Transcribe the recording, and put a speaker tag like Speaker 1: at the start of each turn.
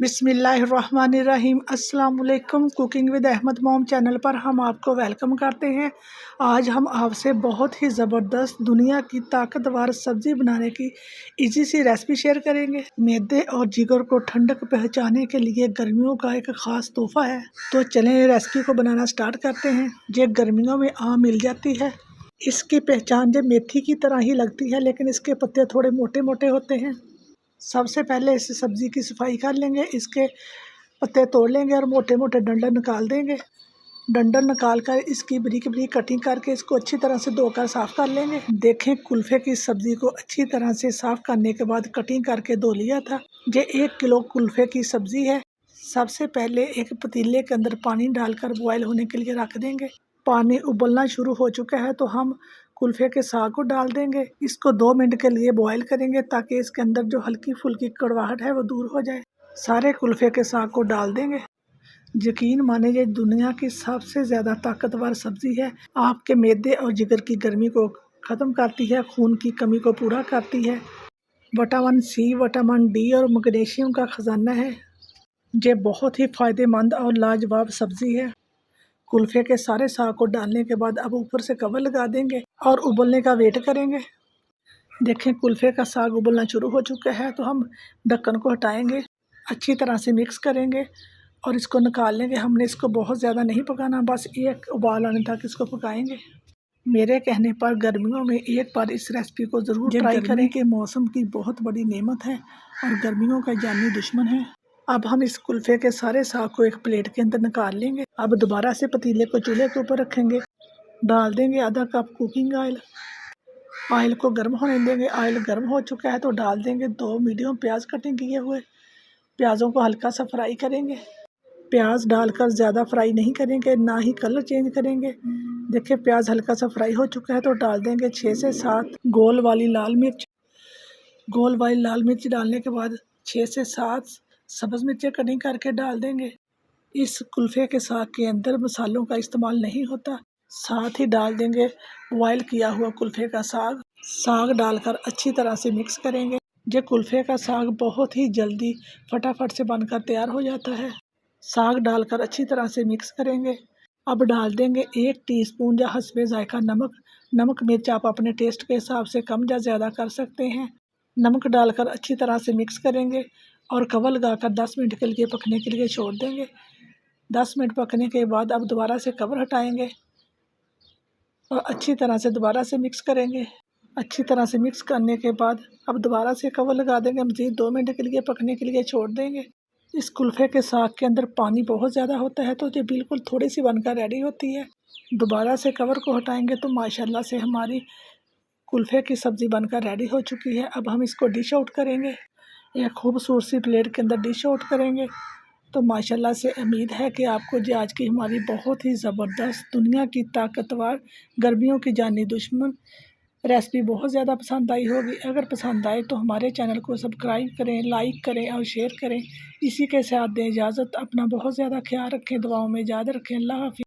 Speaker 1: बिस्मिल्लाहिर्रहमानिर्रहीम। अस्सलाम वालेकुम। Cooking with Ahmad mom channel पर हम आपको वेलकम करते हैं। आज हम आपसे बहुत ही ज़बरदस्त दुनिया की ताकतवर सब्ज़ी बनाने की इजी सी रेसिपी शेयर करेंगे। मैदे और जिगर को ठंडक पहुँचाने के लिए गर्मियों का एक ख़ास तोहफ़ा है। तो चलें रेसिपी को बनाना स्टार्ट करते हैं। ये गर्मियों में आम मिल जाती है। इसकी पहचान जो मेथी की तरह ही लगती है, लेकिन इसके पत्ते थोड़े मोटे मोटे होते हैं। सबसे पहले इस सब्ज़ी की सफाई कर लेंगे। इसके पत्ते तोड़ लेंगे और मोटे मोटे डंडल निकाल देंगे। डंडल निकाल कर इसकी बारीक बारीक कटिंग करके इसको अच्छी तरह से धोकर साफ़ कर लेंगे। देखें, कुल्फ़े की सब्ज़ी को अच्छी तरह से साफ़ करने के बाद कटिंग करके धो लिया था। ये 1 किलो कुल्फ़े की सब्ज़ी है। सबसे पहले एक पतीले के अंदर पानी डालकर बॉयल होने के लिए रख देंगे। पानी उबलना शुरू हो चुका है तो हम कुल्फ़े के साग को डाल देंगे। इसको 2 मिनट के लिए बॉयल करेंगे ताकि इसके अंदर जो हल्की फुल्की कड़वाहट है वो दूर हो जाए। सारे कुल्फ़े के साग को डाल देंगे। यकीन माने ये दुनिया की सबसे ज़्यादा ताकतवर सब्ज़ी है। आपके मैदे और जिगर की गर्मी को ख़त्म करती है, खून की कमी को पूरा करती है। विटामिन सी, विटामिन डी और मैग्नीशियम का ख़जाना है। ये बहुत ही फ़ायदेमंद और लाजवाब सब्ज़ी है। कुल्फ़े के सारे साग को डालने के बाद अब ऊपर से कवर लगा देंगे और उबलने का वेट करेंगे। देखें, कुल्फ़े का साग उबलना शुरू हो चुका है तो हम ढक्कन को हटाएंगे, अच्छी तरह से मिक्स करेंगे और इसको निकाल लेंगे। हमने इसको बहुत ज़्यादा नहीं पकाना, बस एक उबाल आने तक इसको पकाएंगे। मेरे कहने पर गर्मियों में एक बार इस रेसिपी को ज़रूर ट्राई करें कि मौसम की बहुत बड़ी नेमत है और गर्मियों का जानी दुश्मन है। अब हम इस कुल्फ़े के सारे साग को एक प्लेट के अंदर निकाल लेंगे। अब दोबारा से पतीले को चूल्हे के ऊपर रखेंगे। डाल देंगे आधा कप कुकिंग ऑयल। ऑयल को गर्म होने देंगे। ऑयल गर्म हो चुका है तो डाल देंगे 2 मीडियम प्याज कटिंग किए हुए। प्याज़ों को हल्का सा फ्राई करेंगे। प्याज डालकर ज़्यादा फ्राई नहीं करेंगे, ना ही कलर चेंज करेंगे। देखिए, प्याज हल्का सा फ्राई हो चुका है तो डाल देंगे 6 से 7 गोल वाली लाल मिर्च। गोल वाली लाल मिर्च डालने के बाद 6 से 7 सब्ज़ मिर्चें कटिंग करके डाल देंगे। इस कुल्फ़े के साग के अंदर मसालों का इस्तेमाल नहीं होता। साथ ही डाल देंगे बॉयल किया हुआ कुल्फ़े का साग। साग डालकर अच्छी तरह से मिक्स करेंगे। ये कुल्फ़े का साग बहुत ही जल्दी फटाफट से बनकर तैयार हो जाता है। साग डालकर अच्छी तरह से मिक्स करेंगे। अब डाल देंगे 1 टीस्पून या हस्बे ज़ायका नमक। नमक मिर्च आप अपने टेस्ट के हिसाब से कम या ज़्यादा कर सकते हैं। नमक डालकर अच्छी तरह से मिक्स करेंगे और कवर लगाकर 10 मिनट के लिए पकने के लिए छोड़ देंगे। 10 मिनट पकने के बाद अब दोबारा से कवर हटाएंगे और अच्छी तरह से दोबारा से मिक्स करेंगे। अच्छी तरह से मिक्स करने के बाद अब दोबारा से कवर लगा देंगे। मज़ीद 2 मिनट के लिए पकने के लिए छोड़ देंगे। इस कुल्फ़े के साग के अंदर पानी बहुत ज़्यादा होता है तो ये बिल्कुल थोड़ी सी बनकर रेडी होती है। दोबारा से कवर को हटाएंगे तो माशाल्लाह से हमारी कुल्फ़े की सब्ज़ी बनकर रेडी हो चुकी है। अब हम इसको डिश आउट करेंगे। एक खूबसूरत सी प्लेट के अंदर डिश आउट करेंगे। तो माशाल्लाह से उम्मीद है कि आपको जो आज की हमारी बहुत ही ज़बरदस्त दुनिया की ताकतवर गर्मियों की जानी दुश्मन रेसिपी बहुत ज़्यादा पसंद आई होगी। अगर पसंद आए तो हमारे चैनल को सब्सक्राइब करें, लाइक करें और शेयर करें। इसी के साथ दें इजाज़त। अपना बहुत ज़्यादा ख्याल रखें, दुआओं में याद रखें। अल्लाह हाफ़िज़।